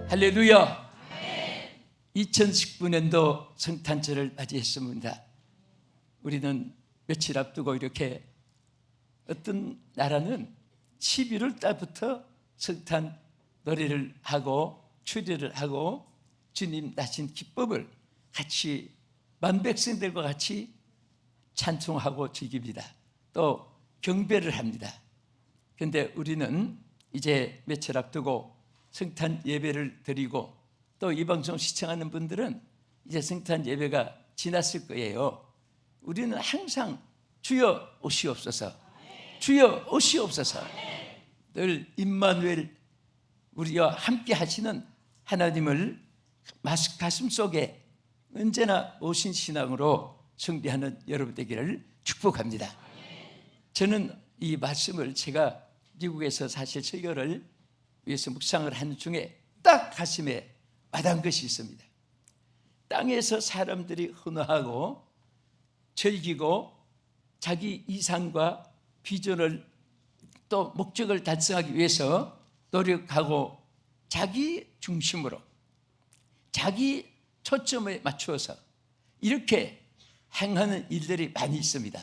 할렐루야. 2019년도 성탄절을 맞이했습니다. 우리는 며칠 앞두고 이렇게 어떤 나라는 11월 달부터 성탄 노래를 하고 추리를 하고 주님 나신 기쁨을 같이 만백성들과 같이 찬송하고 즐깁니다. 또 경배를 합니다. 그런데 우리는 이제 며칠 앞두고 성탄 예배를 드리고 또 이 방송 시청하는 분들은 이제 성탄 예배가 지났을 거예요. 우리는 항상 주여 오시옵소서, 주여 오시옵소서, 늘 임마누엘 우리와 함께 하시는 하나님을 가슴 속에 언제나 오신 신앙으로 숭배하는 여러분 되기를 축복합니다. 저는 이 말씀을 제가 미국에서 사실 설교를 위해서 묵상을 하는 중에 딱 가슴에 와닿은 것이 있습니다. 땅에서 사람들이 헌화하고 즐기고 자기 이상과 비전을 또 목적을 달성하기 위해서 노력하고 자기 중심으로 자기 초점에 맞추어서 이렇게 행하는 일들이 많이 있습니다.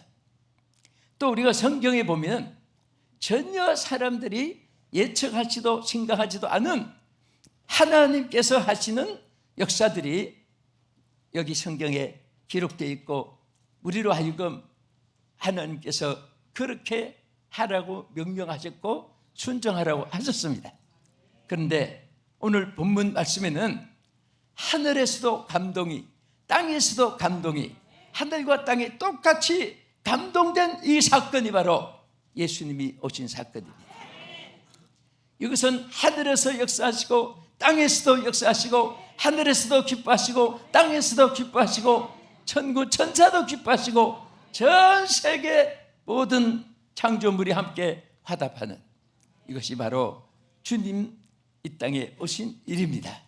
또 우리가 성경에 보면 전혀 사람들이 예측하지도 생각하지도 않은 하나님께서 하시는 역사들이 여기 성경에 기록되어 있고 우리로 하여금 하나님께서 그렇게 하라고 명령하셨고 순종하라고 하셨습니다. 그런데 오늘 본문 말씀에는 하늘에서도 감동이, 땅에서도 감동이, 하늘과 땅이 똑같이 감동된 이 사건이 바로 예수님이 오신 사건입니다. 이것은 하늘에서 역사하시고 땅에서도 역사하시고 하늘에서도 기뻐하시고 땅에서도 기뻐하시고 천국 천사도 기뻐하시고 전 세계 모든 창조물이 함께 화답하는 이것이 바로 주님 이 땅에 오신 일입니다.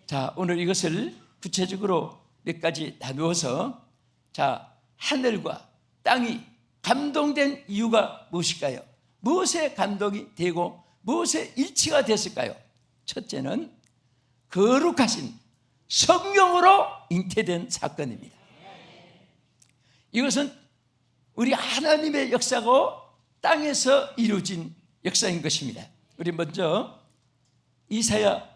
자, 오늘 이것을 구체적으로 몇 가지 나누어서 자, 하늘과 땅이 감동된 이유가 무엇일까요? 무엇에 감동이 되고 무엇에 일치가 됐을까요? 첫째는 거룩하신 성령으로 잉태된 사건입니다. 이것은 우리 하나님의 역사고 땅에서 이루어진 역사인 것입니다. 우리 먼저 이사야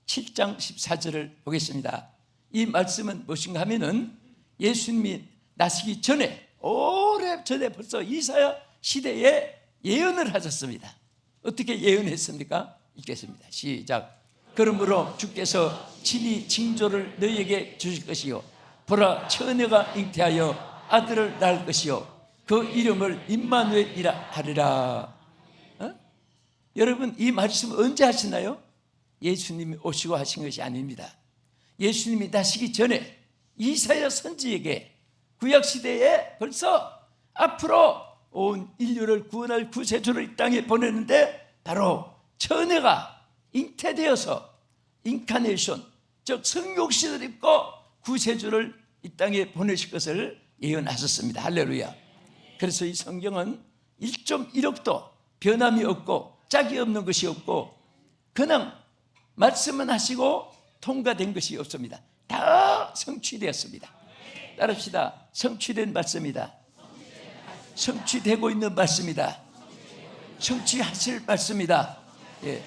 7장 14절을 보겠습니다. 이 말씀은 무엇인가 하면은 예수님이 나시기 전에 오래 전에 벌써 이사야 시대에 예언을 하셨습니다. 어떻게 예언했습니까? 읽겠습니다. 시작. 그러므로 주께서 친히 징조를 너희에게 주실 것이요 보라 처녀가 잉태하여 아들을 낳을 것이요 그 이름을 임마누엘이라 하리라. 여러분 이 말씀 언제 하시나요? 예수님이 오시고 하신 것이 아닙니다. 예수님이 나시기 전에 이사야 선지에게 구약시대에 벌써 앞으로 온 인류를 구원할 구세주를 이 땅에 보내는데 바로 처녀가 잉태되어서 인카네이션 즉 성육신을 입고 구세주를 이 땅에 보내실 것을 예언하셨습니다. 할렐루야. 그래서 이 성경은 1.1억도 변함이 없고 짝이 없는 것이 없고 그냥 말씀은 하시고 통과된 것이 없습니다. 다 성취되었습니다. 따릅시다. 성취된 말씀이다. 성취되고 있는 말씀이다. 성취하실 말씀이다. 예.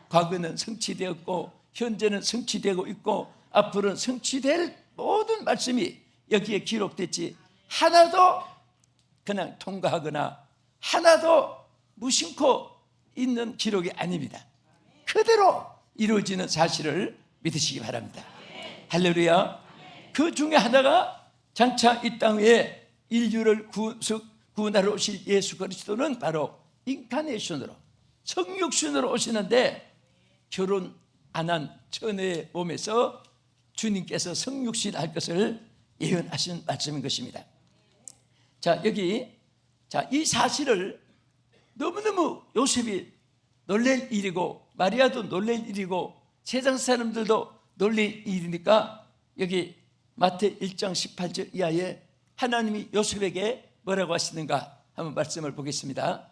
과거는 성취되었고 현재는 성취되고 있고 앞으로는 성취될 모든 말씀이 여기에 기록됐지 하나도 그냥 통과하거나 하나도 무심코 있는 기록이 아닙니다. 그대로 이루어지는 사실을 믿으시기 바랍니다. 할렐루야. 그 중에 하나가 장차 이 땅 위에 인류를 구원하러 오실 예수 그리스도는 바로 인카네이션으로 성육신으로 오시는데 결혼 안 한 처녀의 몸에서 주님께서 성육신 할 것을 예언하신 말씀인 것입니다. 자, 여기 이 사실을 너무너무 요셉이 놀랄 일이고 마리아도 놀랄 일이고 세상 사람들도 놀랄 일이니까 여기 마태 1장 18절 이하에 하나님이 요셉에게 뭐라고 하시는가 한번 말씀을 보겠습니다.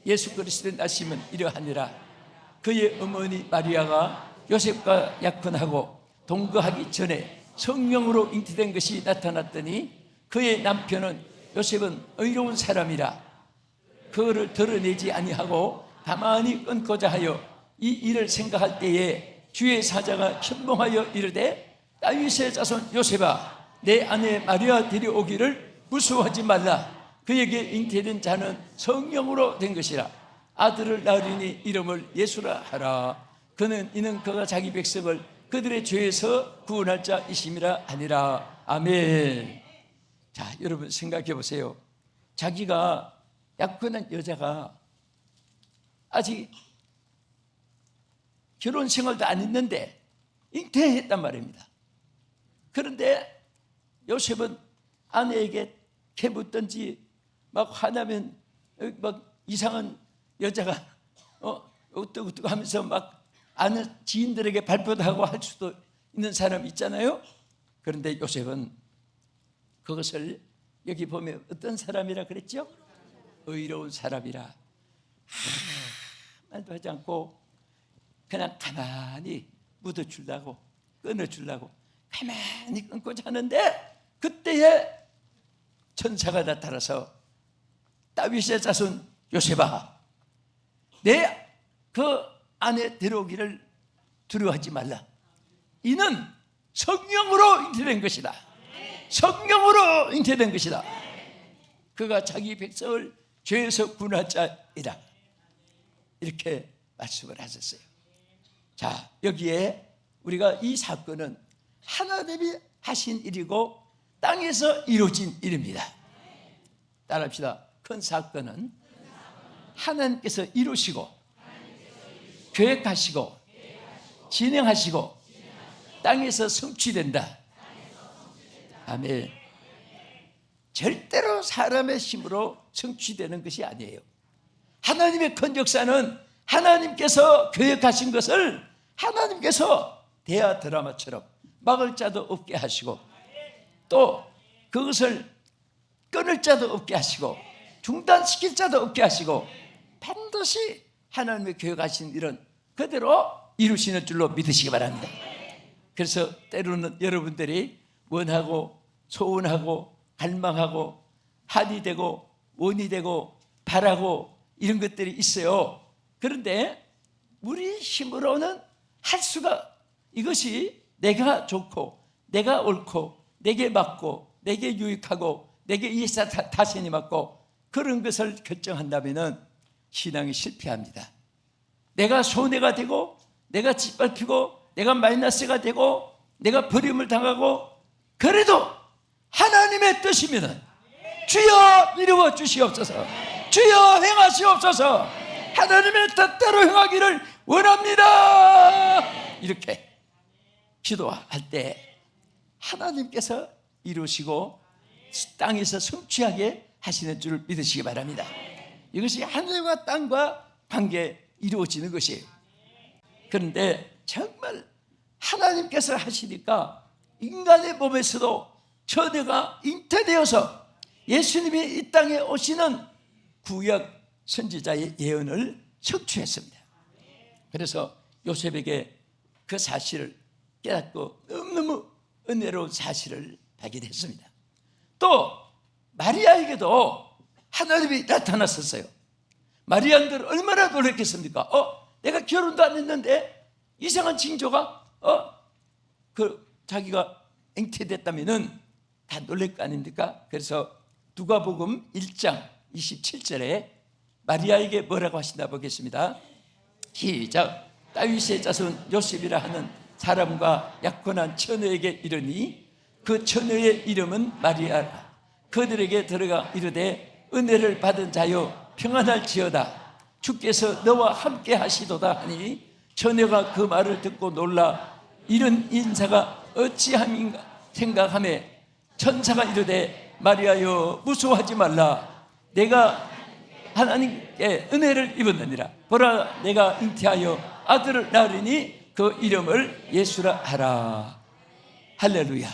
예수 그리스도의 나심은 이러하니라. 그의 어머니 마리아가 요셉과 약혼하고 동거하기 전에 성령으로 잉태된 것이 나타났더니 그의 남편은 요셉은 의로운 사람이라 그를 드러내지 아니하고 가만히 끊고자 하여 이 일을 생각할 때에 주의 사자가 현몽하여 이르되 다윗의 자손 요셉아 내 아내 마리아 데려오기를 무수하지 말라. 그에게 잉태된 자는 성령으로 된 것이라. 아들을 낳으리니 이름을 예수라 하라. 이는 그가 자기 백성을 그들의 죄에서 구원할 자이심이라 하니라. 아멘. 자, 여러분 생각해 보세요. 자기가 약혼한 여자가 아직 결혼 생활도 안 했는데 잉태했단 말입니다. 그런데 요셉은 아내에게 캐묻든지 막 화나면 막 이상한 여자가 어떡 하면서 막 아는 지인들에게 발표도 하고 할 수도 있는 사람 있잖아요. 그런데 요셉은 그것을 여기 보면 어떤 사람이라 그랬죠? 의로운 사람이라. 말도 하지 않고 그냥 가만히 묻어주려고 끊어주려고 가만히 끊고자 하는데 그때에 천사가 나타나서 다윗의 자손 요셉아 내 그 아내 데려오기를 두려워하지 말라. 이는 성령으로 잉태된 것이다. 성령으로 잉태된 것이다. 그가 자기 백성을 죄에서 구원할 자이다. 이렇게 말씀을 하셨어요. 자, 여기에 우리가 이 사건은 하나님이 하신 일이고 땅에서 이루어진 일입니다. 따라합시다. 큰 사건은 하나님께서 이루시고 계획하시고 진행하시고 땅에서 성취된다. 아멘. 절대로 사람의 힘으로 성취되는 것이 아니에요. 하나님의 큰 역사는 하나님께서 계획하신 것을 하나님께서 대하 드라마처럼 막을 자도 없게 하시고 또 그것을 끊을 자도 없게 하시고 중단시킬 자도 없게 하시고 반드시 하나님의 계획하신 일은 그대로 이루시는 줄로 믿으시기 바랍니다. 그래서 때로는 여러분들이 원하고 소원하고 갈망하고 한이 되고 원이 되고 바라고 이런 것들이 있어요. 그런데 우리 힘으로는 할 수가 이것이 내가 좋고 내가 옳고 내게 맞고 내게 유익하고 내게 이사 다신이 맞고 그런 것을 결정한다면 신앙이 실패합니다. 내가 손해가 되고 내가 짓밟히고 내가 마이너스가 되고 내가 버림을 당하고 그래도 하나님의 뜻이면 주여 이루어 주시옵소서. 주여 행하시옵소서. 하나님의 뜻대로 행하기를 원합니다. 이렇게 기도할 때 하나님께서 이루시고 땅에서 성취하게 하시는 줄 믿으시기 바랍니다. 이것이 하늘과 땅과 관계 이루어지는 것이에요. 그런데 정말 하나님께서 하시니까 인간의 몸에서도 처녀가 잉태되어서 예수님이 이 땅에 오시는 구약 선지자의 예언을 성취했습니다. 그래서 요셉에게 그 사실을 깨닫고 너무너무 은혜로운 사실을 발견했습니다. 또 마리아에게도 하나님이 나타났었어요. 마리아들 얼마나 놀랐겠습니까? 내가 결혼도 안 했는데 이상한 징조가 자기가 잉태됐다면은 다 놀랄 거 아닙니까? 그래서 누가복음 1장 27절에 마리아에게 뭐라고 하시나 보겠습니다. 시작. 다윗의 자손 요셉이라 하는 사람과 약혼한 처녀에게 이르니 그 처녀의 이름은 마리아라. 그들에게 들어가 이르되 은혜를 받은 자여 평안할지어다. 주께서 너와 함께 하시도다 하니 처녀가 그 말을 듣고 놀라 이런 인사가 어찌함인가 생각하며 천사가 이르되 마리아여 무서워하지 말라. 내가 하나님께 은혜를 입었느니라. 보라 내가 잉태하여 아들을 낳으리니 그 이름을 예수라 하라. 할렐루야.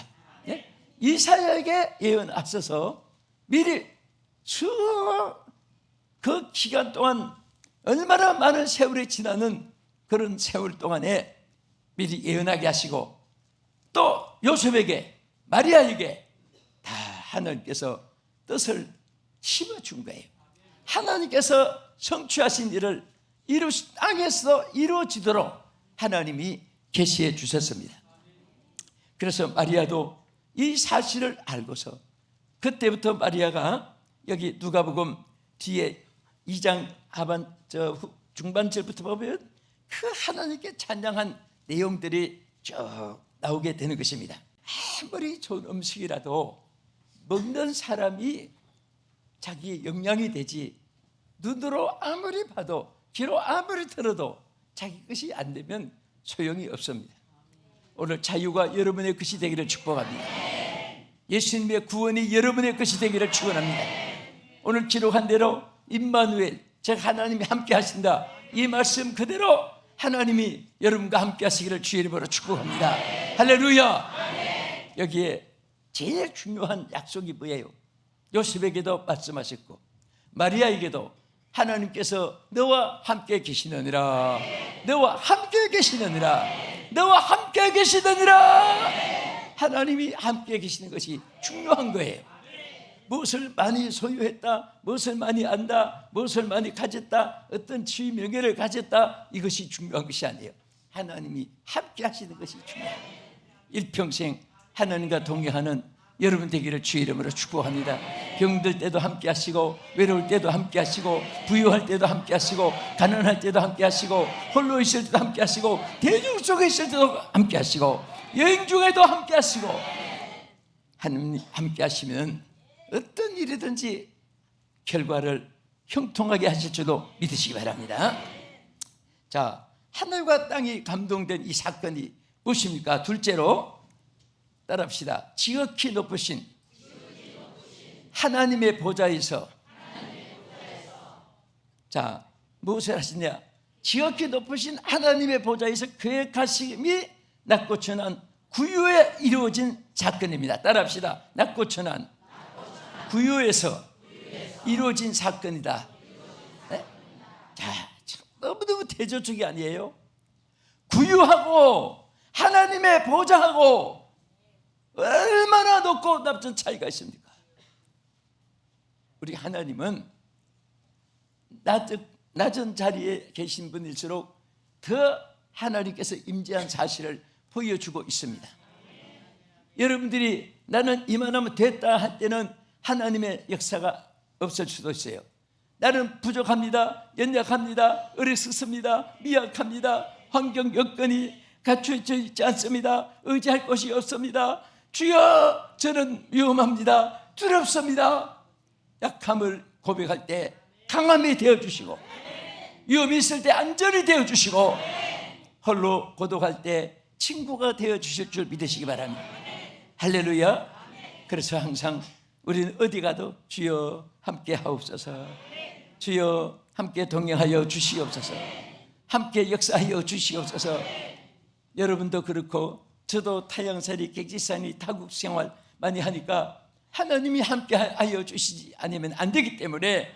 예? 이사야에게 예언 앞서서 미리 그 기간 동안 얼마나 많은 세월이 지나는 그런 세월 동안에 미리 예언하게 하시고 또 요셉에게 마리아에게 다 하나님께서 뜻을 심어준 거예요. 하나님께서 성취하신 일을 땅에서 이루어지도록 하나님이 계시해 주셨습니다. 그래서 마리아도 이 사실을 알고서 그때부터 마리아가 여기 누가복음 뒤에 2장 중반절부터 보면 그 하나님께 찬양한 내용들이 쭉 나오게 되는 것입니다. 아무리 좋은 음식이라도 먹는 사람이 자기의 영양이 되지, 눈으로 아무리 봐도 귀로 아무리 들어도 자기 것이 안 되면 소용이 없습니다. 오늘 자유가 여러분의 것이 되기를 축복합니다. 예수님의 구원이 여러분의 것이 되기를 축원합니다. 오늘 기록한 대로 임마누엘, 즉 하나님이 함께 하신다, 이 말씀 그대로 하나님이 여러분과 함께 하시기를 주의 이름으로 축복합니다. 할렐루야. 여기에 제일 중요한 약속이 뭐예요? 요셉에게도 말씀하셨고 마리아에게도 하나님께서 너와 함께 계시느니라, 너와 함께 계시느니라, 너와 함께 계시느니라. 하나님이 함께 계시는 것이 중요한 거예요. 무엇을 많이 소유했다, 무엇을 많이 안다, 무엇을 많이 가졌다, 어떤 지위 명예를 가졌다, 이것이 중요한 것이 아니에요. 하나님이 함께 하시는 것이 중요해요. 일평생 하나님과 동행하는 여러분 되기를 주의 이름으로 축복합니다. 병들 때도 함께 하시고, 외로울 때도 함께 하시고, 부유할 때도 함께 하시고, 가난할 때도 함께 하시고, 홀로 있을 때도 함께 하시고, 대중 속에 있을 때도 함께 하시고, 여행 중에도 함께 하시고. 하나님 함께 하시면 어떤 일이든지 결과를 형통하게 하실 줄도 믿으시기 바랍니다. 자, 하늘과 땅이 감동된 이 사건이 무엇입니까? 둘째로 따라합시다. 지극히 높으신 하나님의 보좌에서, 자, 무엇을 하시냐? 지극히 높으신 하나님의 보좌에서 계획하심이 낮고 천한 구유에 이루어진 사건입니다. 따라합시다. 낮고 천한 구유에서 이루어진 사건이다. 네? 자, 너무너무 대조적이 아니에요? 구유하고 하나님의 보좌하고 얼마나 높고 낮은 차이가 있습니까? 우리 하나님은 낮은 자리에 계신 분일수록 더 하나님께서 임재한 사실을 보여주고 있습니다. 여러분들이 나는 이만하면 됐다 할 때는 하나님의 역사가 없을 수도 있어요. 나는 부족합니다, 연약합니다, 어리석습니다, 미약합니다, 환경 여건이 갖춰져 있지 않습니다, 의지할 곳이 없습니다, 주여 저는 위험합니다, 두렵습니다. 약함을 고백할 때 강함이 되어주시고, 위험이 있을 때 안전이 되어주시고, 홀로 고독할 때 친구가 되어주실 줄 믿으시기 바랍니다. 할렐루야. 그래서 항상 우리는 어디 가도 주여 함께 하옵소서, 주여 함께 동행하여 주시옵소서, 함께 역사하여 주시옵소서. 여러분도 그렇고 저도 타향살이 객지산이 타국 생활 많이 하니까 하나님이 함께 하여 주시지 않으면 안 되기 때문에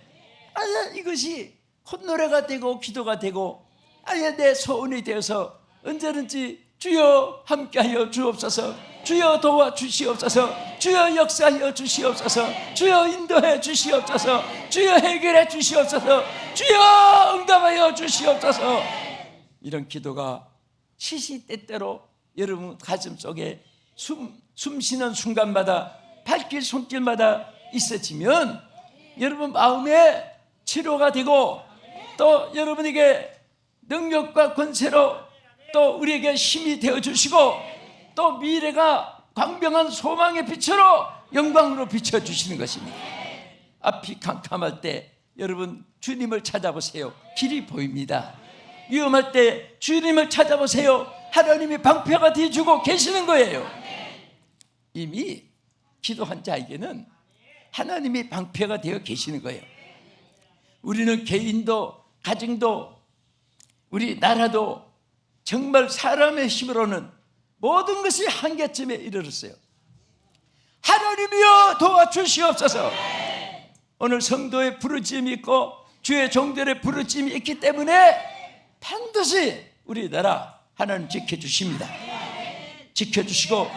이것이 콧노래가 되고 기도가 되고 아예 내 소원이 되어서 언제든지 주여 함께하여 주옵소서, 주여 도와주시옵소서, 주여 역사하여 주시옵소서, 주여 인도해 주시옵소서, 주여 해결해 주시옵소서, 주여 응답하여 주시옵소서. 이런 기도가 시시때때로 여러분 가슴 속에 숨 쉬는 순간마다 발길 손길마다 있어지면 여러분 마음에 치료가 되고, 또 여러분에게 능력과 권세로 또 우리에게 힘이 되어주시고, 또 미래가 광명한 소망의 빛으로 영광으로 비춰주시는 것입니다. 앞이 캄캄할 때 여러분 주님을 찾아보세요. 길이 보입니다. 위험할 때 주님을 찾아보세요. 하나님이 방패가 되어주고 계시는 거예요. 이미 기도한 자에게는 하나님이 방패가 되어 계시는 거예요. 우리는 개인도 가정도 우리 나라도 정말 사람의 힘으로는 모든 것이 한계점에 이르렀어요. 하나님이여 도와주시옵소서. 오늘 성도의 부르짖음이 있고 주의 종들의 부르짖음이 있기 때문에 반드시 우리나라 하나님 지켜주십니다. 지켜주시고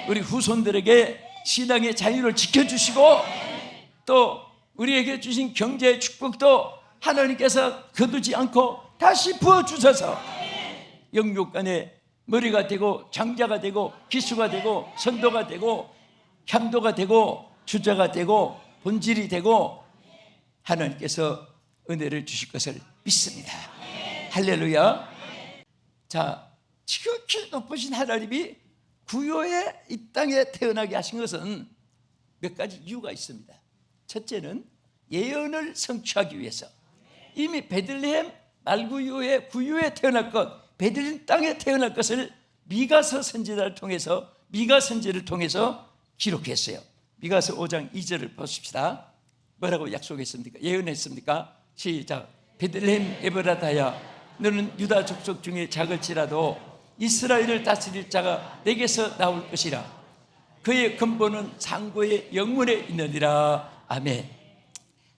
우리 후손들에게 신앙의 자유를 지켜주시고 또 우리에게 주신 경제의 축복도 하나님께서 거두지 않고 다시 부어주셔서 영육간에 머리가 되고 장자가 되고 기수가 되고 선도가 되고 향도가 되고 주자가 되고 본질이 되고 하나님께서 은혜를 주실 것을 믿습니다. 할렐루야. 자, 지극히 높으신 하나님이 구요에 이 땅에 태어나게 하신 것은 몇 가지 이유가 있습니다. 첫째는 예언을 성취하기 위해서 이미 베들레헴 말구유에 구유에 태어날 것, 베들레헴 땅에 태어날 것을 미가서 선지자를 통해서 미가 선지를 통해서 기록했어요. 미가서 5장 2절을 보십시다. 뭐라고 약속했습니까? 예언했습니까? 시작. 베들레헴 에브라다야, 너는 유다 족속 중에 작을지라도 이스라엘을 다스릴 자가 내게서 나올 것이라. 그의 근본은 상고의 영문에 있느니라. 아멘.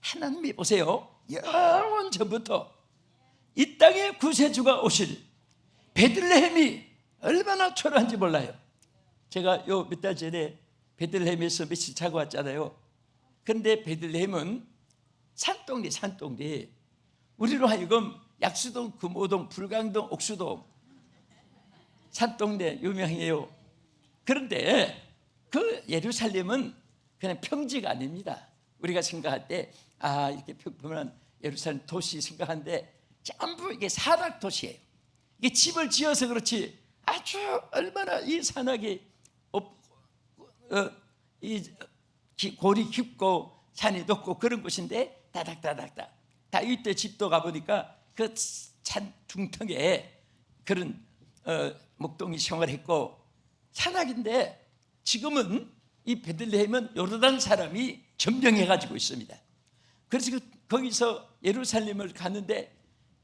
하나님이 보세요, 영원 전부터 이 땅에 구세주가 오실 베들레헴이 얼마나 초라한지 몰라요. 제가 요 몇 달 전에 베들레헴에서 며칠 자고 왔잖아요. 그런데 베들레헴은 산동네. 우리로 하여금 약수동, 금오동, 불광동, 옥수동 산동네 유명해요. 그런데 그 예루살렘은 그냥 평지가 아닙니다. 우리가 생각할 때 이렇게 평범한 예루살렘 도시 생각하는데 전부 이게 산악 도시예요. 이게 집을 지어서 그렇지 아주 얼마나 이 산악이 골이 깊고 산이 높고 그런 곳인데 다닥다닥다. 다윗 때 집도 가보니까 그 산 중턱에 그런 목동이 생활했고 산악인데 지금은 이 베들레헴은 요르단 사람이 점령해 가지고 있습니다. 그래서 거기서 예루살렘을 가는데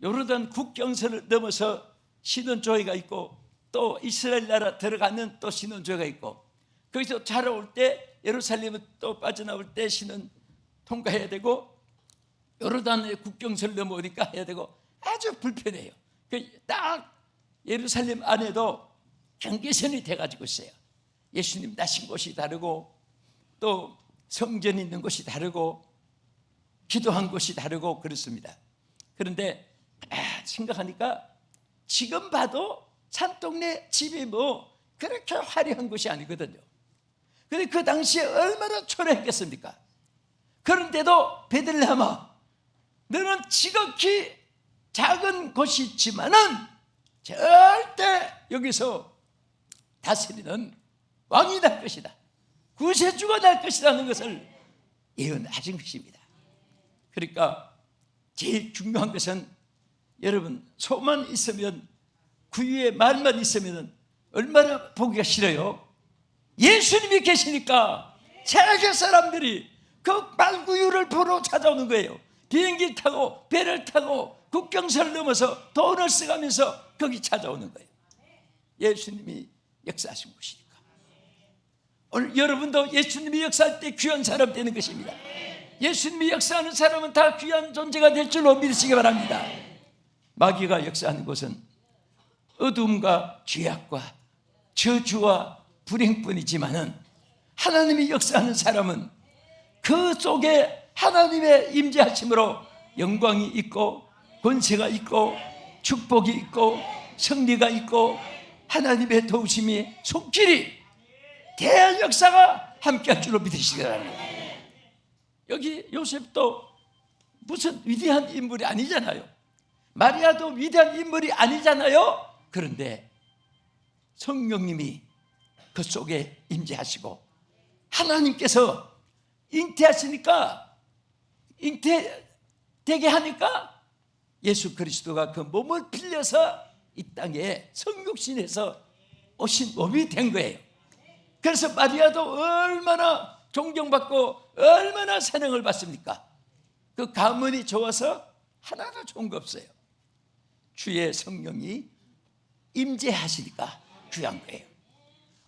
요르단 국경선을 넘어서 신원조회가 있고 또 이스라엘 나라 들어가는 또 신원조회가 있고 거기서 자라올 때 예루살렘을 또 빠져나올 때 신원 통과해야 되고 요르단의 국경선을 넘어오니까 해야 되고 아주 불편해요. 딱 예루살렘 안에도 경계선이 돼가지고 있어요. 예수님 나신 곳이 다르고 또 성전이 있는 곳이 다르고 기도한 곳이 다르고 그렇습니다. 그런데 생각하니까 지금 봐도 산동네 집이 뭐 그렇게 화려한 곳이 아니거든요. 그런데 그 당시에 얼마나 초라했겠습니까? 그런데도 베들레헴아, 너는 지극히 작은 곳이 있지만은 절대 여기서 다스리는 왕이 날 것이다, 구세주가 날 것이라는 것을 예언하신 것입니다. 그러니까 제일 중요한 것은 여러분 소만 있으면 구유의 말만 있으면 얼마나 보기가 싫어요. 예수님이 계시니까 세계 사람들이 그 말구유를 보러 찾아오는 거예요. 비행기 타고 배를 타고 국경선을 넘어서 돈을 써가면서 거기 찾아오는 거예요. 예수님이 역사하신 곳이니까. 오늘 여러분도 예수님이 역사할 때 귀한 사람 되는 것입니다. 예수님이 역사하는 사람은 다 귀한 존재가 될 줄로 믿으시기 바랍니다. 마귀가 역사하는 곳은 어둠과 죄악과 저주와 불행뿐이지만은 하나님이 역사하는 사람은 그 속에 하나님의 임재하심으로 영광이 있고 권세가 있고 축복이 있고 승리가 있고 하나님의 도우심이 손길이 대역사가 함께할 줄로 믿으시기 바랍니다. 여기 요셉도 무슨 위대한 인물이 아니잖아요. 마리아도 위대한 인물이 아니잖아요. 그런데 성령님이 그 속에 임재하시고 하나님께서 잉태하시니까 잉태되게 하니까 예수 그리스도가 그 몸을 빌려서 이 땅에 성육신에서 오신 몸이 된 거예요. 그래서 마리아도 얼마나 존경받고 얼마나 사랑을 받습니까? 그 가문이 좋아서 하나도 좋은 거 없어요. 주의 성령이 임재하시니까 귀한 거예요.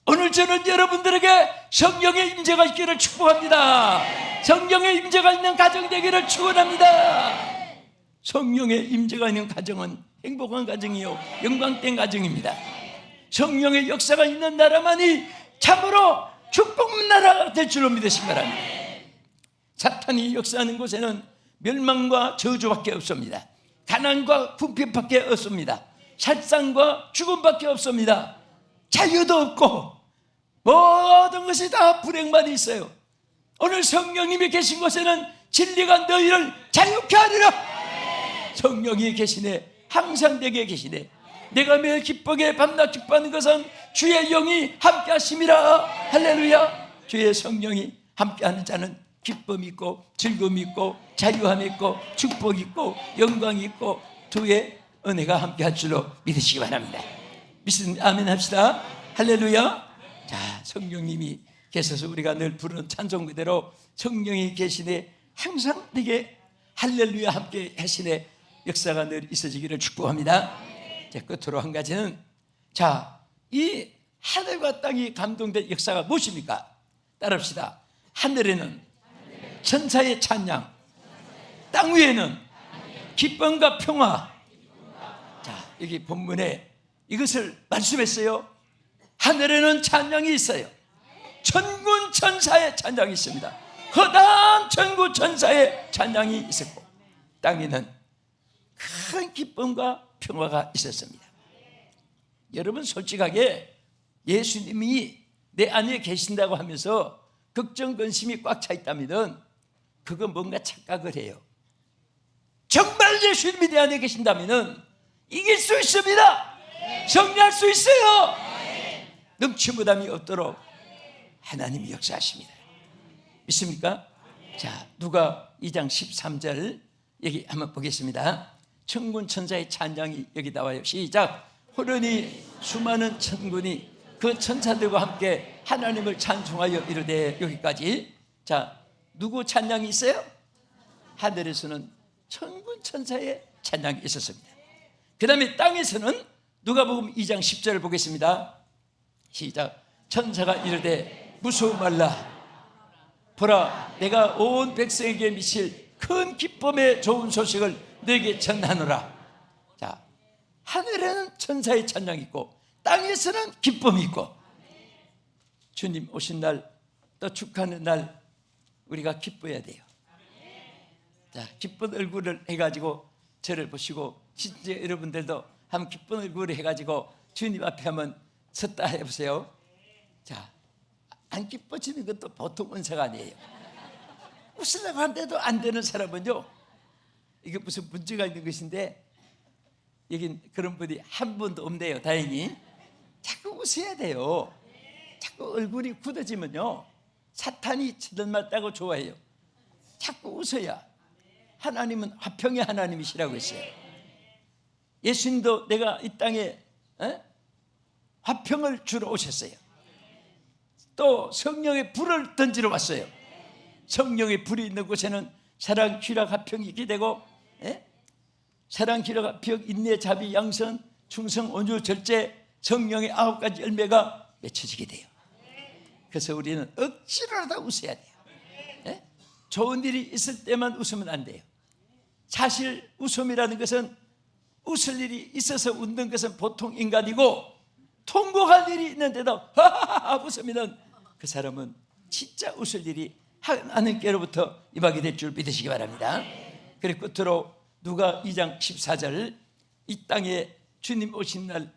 오늘 저는 여러분들에게 성령의 임재가 있기를 축복합니다. 성령의 임재가 있는 가정 되기를 축원합니다. 성령의 임재가 있는 가정은 행복한 가정이요 영광된 가정입니다. 성령의 역사가 있는 나라만이 참으로 축복 나라가 될 줄로 믿으시기 바랍니다. 사탄이 역사하는 곳에는 멸망과 저주밖에 없습니다. 가난과 궁핍밖에 없습니다. 살상과 죽음밖에 없습니다. 자유도 없고 모든 것이 다 불행만 있어요. 오늘 성령님이 계신 곳에는 진리가 너희를 자유케 하리라. 성령이 계시네. 항상 내게 계시네. 내가 매일 기쁘게 밤낮 기뻐하는 것은 주의 영이 함께 하심이라. 할렐루야. 주의 성령이 함께하는 자는 기쁨이 있고 즐거움이 있고 자유함이 있고 축복이 있고 영광이 있고 주의 은혜가 함께할 줄로 믿으시기 바랍니다. 믿으면 아멘 합시다. 할렐루야. 자, 성령님이 계셔서 우리가 늘 부르는 찬송 그대로 성령이 계시네. 항상 내게 할렐루야 함께 하시네. 역사가 늘 있어지기를 축복합니다. 자, 끝으로 한 가지는, 자, 이 하늘과 땅이 감동된 역사가 무엇입니까? 따라합시다. 하늘에는 천사의 찬양, 땅 위에는 기쁨과 평화. 자, 여기 본문에 이것을 말씀했어요. 하늘에는 찬양이 있어요. 천군 천사의 찬양이 있습니다. 거대한 천군 천사의 찬양이 있었고, 땅에는 큰 기쁨과 평화가 있었습니다. 여러분, 솔직하게 예수님이 내 안에 계신다고 하면서 걱정 근심이 꽉 차 있다면 그건 뭔가 착각을 해요. 정말 예수님이 내 안에 계신다면 이길 수 있습니다. 승리할 수 있어요. 넘치무담이 없도록 하나님이 역사하십니다. 믿습니까? 자, 누가 2장 13절 여기 한번 보겠습니다. 천군 천사의 찬양이 여기 나와요. 시작. 호련히 수많은 천군이 그 천사들과 함께 하나님을 찬송하여 이르되. 여기까지. 자, 누구 찬양이 있어요? 하늘에서는 천군 천사의 찬양이 있었습니다. 그 다음에 땅에서는 누가복음 2장 10절을 보겠습니다. 시작. 천사가 이르되 무서워 말라. 보라, 내가 온 백성에게 미칠 큰 기쁨의 좋은 소식을 너에게 전하노라. 자, 하늘에는 천사의 찬양이 있고 땅에서는 기쁨이 있고, 주님 오신 날, 또 축하하는 날 우리가 기뻐야 돼요. 자, 기쁜 얼굴을 해가지고 저를 보시고, 진짜 여러분들도 한번 기쁜 얼굴을 해가지고 주님 앞에 한번 섰다 해보세요. 자, 안 기뻐지는 것도 보통 은사가 아니에요. 웃으려고 하는데도 안 되는 사람은요, 이게 무슨 문제가 있는 것인데, 여긴 그런 분이 한 분도 없네요. 다행히. 자꾸 웃어야 돼요. 자꾸 얼굴이 굳어지면요, 사탄이 지들맞다고 좋아해요. 자꾸 웃어야. 하나님은 화평의 하나님이시라고 했어요. 예수님도 내가 이 땅에 화평을 주러 오셨어요. 또 성령의 불을 던지러 왔어요. 성령의 불이 있는 곳에는 사랑, 희락, 화평이 있게 되고, 사랑, 희락, 화평, 인내, 자비, 양선, 충성, 온유, 절제, 성령의 9가지 열매가 맺혀지게 돼요. 그래서 우리는 억지로라도 웃어야 돼요. 좋은 일이 있을 때만 웃으면 안 돼요. 사실 웃음이라는 것은, 웃을 일이 있어서 웃는 것은 보통 인간이고, 통곡할 일이 있는데도 하하하 웃으면 그 사람은 진짜 웃을 일이 하나님께로부터 임하게 될 줄 믿으시기 바랍니다. 그리고 끝으로 누가 2장 14절, 이 땅에 주님 오신 날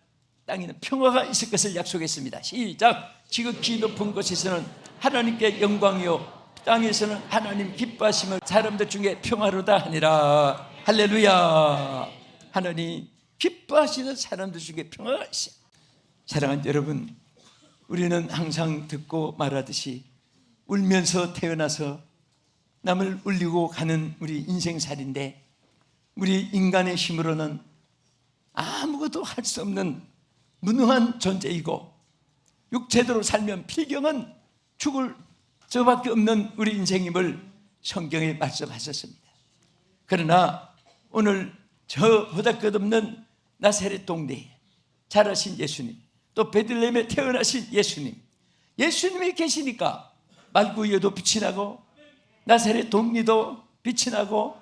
땅에는 평화가 있을 것을 약속했습니다. 시작. 지극히 높은 곳에서는 하나님께 영광이요 땅에서는 하나님 기뻐하심을 사람들 중에 평화로다 하니라. 할렐루야. 하나님 기뻐하시는 사람들 중에 평화가 있어요. 사랑하는 여러분, 우리는 항상 듣고 말하듯이 울면서 태어나서 남을 울리고 가는 우리 인생살인데, 우리 인간의 힘으로는 아무것도 할 수 없는 무능한 존재이고, 육체대로 살면 필경은 죽을 저밖에 없는 우리 인생임을 성경에 말씀하셨습니다. 그러나 오늘 저 보잘것없는 나사렛 동네에 자라신 예수님, 또 베들레헴에 태어나신 예수님, 예수님이 계시니까 말구유에도 빛이 나고 나사렛 동리도 빛이 나고,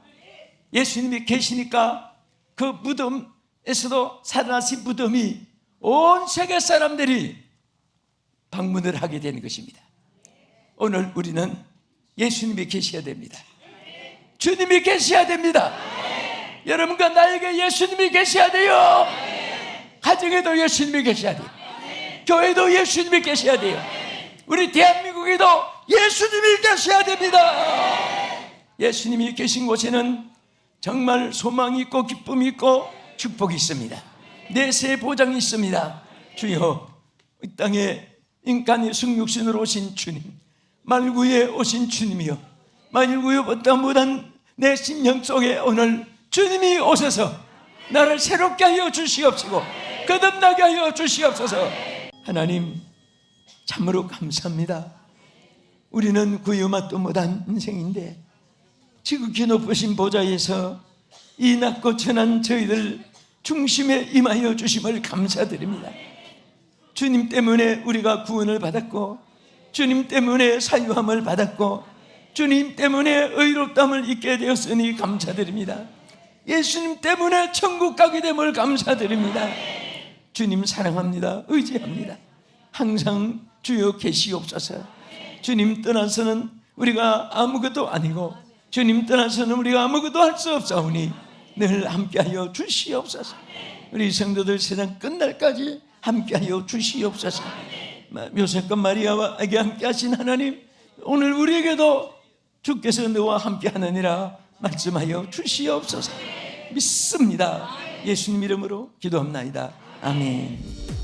예수님이 계시니까 그 무덤 에서도 살아나신 무덤이 온 세계 사람들이 방문을 하게 되는 것입니다. 오늘 우리는 예수님이 계셔야 됩니다. 주님이 계셔야 됩니다. 여러분과 나에게 예수님이 계셔야 돼요. 가정에도 예수님이 계셔야 돼요. 교회도 예수님이 계셔야 돼요. 우리 대한민국에도 예수님이 계셔야 됩니다. 예수님이 계신 곳에는 정말 소망이 있고 기쁨이 있고 축복이 있습니다. 내세의 보장이 있습니다. 주여, 이 땅에 인간의 성육신으로 오신 주님, 만구에 오신 주님이여, 만구에보다 못한 내 심령 속에 오늘 주님이 오셔서 나를 새롭게 하여 주시옵시고 거듭나게 하여 주시옵소서. 하나님, 참으로 감사합니다. 우리는 구유 맛도 못한 인생인데 지극히 높으신 보좌에서 이 낮고 천한 저희들 중심에 임하여 주심을 감사드립니다. 주님 때문에 우리가 구원을 받았고, 주님 때문에 사유함을 받았고, 주님 때문에 의롭다함을 입게 되었으니 감사드립니다. 예수님 때문에 천국 가게 됨을 감사드립니다. 주님 사랑합니다. 의지합니다. 항상 주여 계시옵소서. 주님 떠나서는 우리가 아무것도 아니고, 주님 떠나서는 우리가 아무것도 할 수 없사오니 늘 함께하여 주시옵소서. 우리 성도들 세상 끝날까지 함께하여 주시옵소서. 요셉과 마리아에게 함께하신 하나님, 오늘 우리에게도 주께서 너와 함께하느니라 말씀하여 주시옵소서. 믿습니다. 예수님 이름으로 기도합나이다. 아멘.